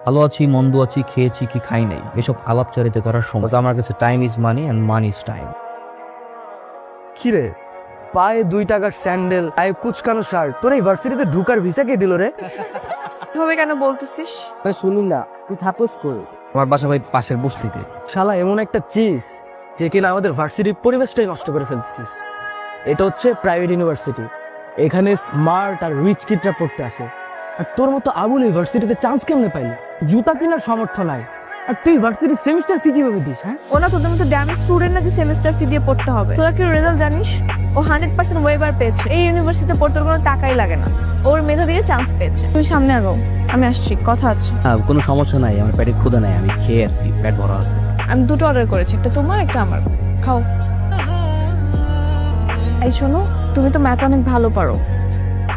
ভালো আছি, মন্দ আছি, খেয়েছি কি খাই নাই, এসব আলাপচারিতা করার সময় আমার কাছে time is money and money is time. কিরে পায়ে 2 টাকার স্যান্ডেল, পায়ে কুচকানো শার্ট, তোর এই ভার্সিটিতে ঢুকার ভিসা কে দিল রে? এভাবে কেন বলতেছিস? শুনি না, তুই থাপস কর। আমার বাসা ভাই পাশের বস্তিতে। শালা এমন একটা চিজ যে কিনা আমাদের ভার্সিটির পরিবেশটাই নষ্ট করে ফেলতেছিস। এটা হচ্ছে প্রাইভেট ইউনিভার্সিটি, এখানে স্মার্ট আর রিচ কিডরা পড়তে আসে। আর তোর মতো আবুল ইউনিভার্সিটিতে চান্স কেমনে পাইলি? জুতা কেনার সামর্থ্য নাই, আর তুই ভার্সিটির সেমিস্টার ফি কিভাবে দিস? হ্যাঁ, ওনা তোদের মতো ড্যামেজ স্টুডেন্ট নাকি সেমিস্টার ফি দিয়ে পড়তে হবে? তোরা কি রেজাল্ট জানিস? ও 100% ওয়েবার পেয়েছে। এই ইউনিভার্সিটিতে পড়তে ওর কোনো টাকাই লাগে না, ওর মেধা দিয়ে চান্স পেয়েছে। তুমি সামনে আগাও, আমি আসছি, কথা আছে। হ্যাঁ, কোনো সমস্যা নাই, আমার পেটে ক্ষুধা নাই, আমি খেয়ে আসছি, পেট ভরা আছে। আমি দুটো অর্ডার করেছি, একটা তোমার একটা আমার, খাও। এই শোনো, তুমি তো ম্যাথ অনেক ভালো পারো,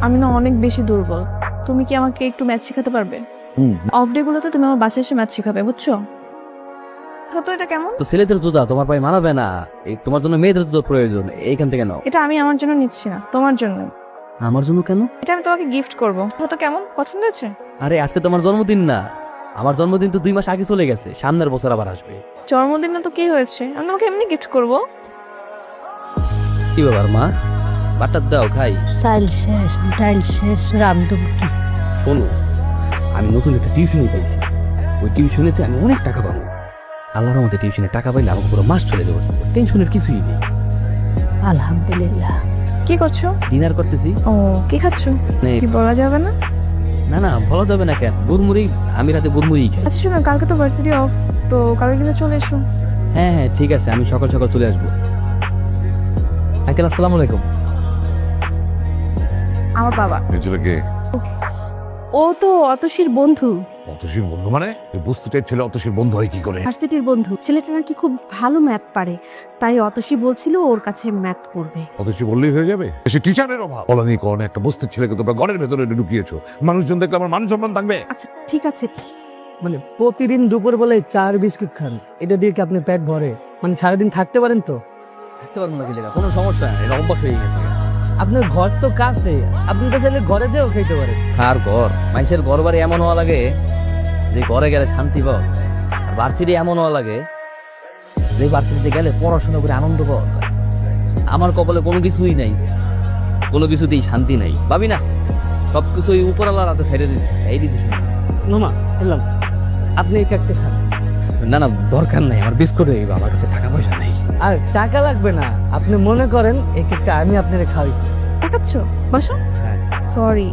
আমি না অনেক বেশি দুর্বল। তুমি কি আমাকে একটু ম্যাথ শেখাতে পারবে? অফ ডে গুলোতে তুমি আমার বাসায় এসে ম্যাথ শেখাবে, বুঝছো? তো এটা কেমন? তো ছেলেদের জুতা তোমার পায়ে মানাবে না, এই তোমার জন্য মেয়েদের জুতো প্রয়োজন, এইখান থেকে নাও। এটা আমি আমার জন্য নিচ্ছি না, তোমার জন্য। আমার জন্য কেন? এটা আমি তোমাকে গিফট করব। তো কেমন, পছন্দ হয়েছে? আরে আজকে তোমার জন্মদিন না, আমার জন্মদিন তো 2 মাস আগে চলে গেছে, সামনের বছর আবার আসবে। জন্মদিন না তো কি হয়েছে, আমি তোমাকে এমনি গিফট করব। কি ব্যাপার মা, বাটার দাও খাই। চাইল শেষ, ডাইল শেষ, রামদুম কি? শোনো, আমি নতুন একটা টিউশনি পাইছি, ওই টিউশনিতে আমি অনেক টাকা পাবো। আল্লাহর মধ্যে টিউশনে টাকা পাইলে আমাকে পুরো মাস চলে দেবো, টেনশনের কিছুই নেই। আলহামদুলিল্লাহ। কি করছো? ডিনার করতেছি। ও, কি খাচ্ছো? কি বলা যাবে না? না না, বলা যাবে না কেন, গুড়মুড়ি, আমি রাতে গুড়মুড়ি খাই। আচ্ছা শোনো, কালকে তো ভার্সিটি অফ, তো কালকে কিন্তু চলে এসো। হ্যাঁ হ্যাঁ ঠিক আছে, আমি সকাল সকাল চলে আসবো। আঙ্কেল আসসালামু আলাইকুম। আমার বাবা। এই ছেলেকে ও তো অতসীর বন্ধু, অতসীর বন্ধু মানে? এই বস্তুটার ছেলে অতসীর বন্ধু হয় কি করে? ভার্সিটির বন্ধু। ছেলেটা নাকি খুব ভালো ম্যাথ পারে, তাই অতসী বলছিল ওর কাছে ম্যাথ পড়বে। অতসী বললেই হয়ে যাবে? সে টিচারের অভাব। বলানি কোন একটা বস্তির ছেলেকে তোমরা ঘরের ভেতরে ঢুকিয়েছো, মানুষজন দেখলে আমার মান সম্মান থাকবে? আচ্ছা ঠিক আছে। মানে প্রতিদিন দুপুর বেলায় 4 বিস্কুট খান, এটা দিয়ে কি আপনি পেট ভরে? মানে সারাদিন থাকতে পারেন তো? থাকতে পারবো না, বিলেকা কোনো সমস্যা নেই, এটা অভ্যাস হয়ে গেছে। আপনার ঘর তো কাছে, আপনি তো চাইলে ঘরে যেও খেতে পারেন। কার ঘর? মানুষের ঘর বাড়ি এমন হওয়া লাগে যে ঘরে গেলে শান্তি পাও, আর ভার্সিটি এমন হওয়া লাগে যে ভার্সিটিতে গেলে পড়াশোনা করে আনন্দ পাওয়া যায়। আমার কপালে কোনো কিছুই নাই, কোনো কিছুতেই শান্তি নাই, ভাবি না সব কিছুই উপরওয়ালার হাতে ছেড়ে দিছি, এই দিছি। নোমা এলাম, আপনি এই কেকটা খান। না না দরকার নাই, আমার বিস্কুট হয়ে আমার কাছে টাকা পয়সা নেই। আর টাকা লাগবে না, আপনি মনে করেন এই কেকটা আমি আপনারে খাওয়াইছি। দেখাচ্ছো? বসো। হ্যাঁ। সরি।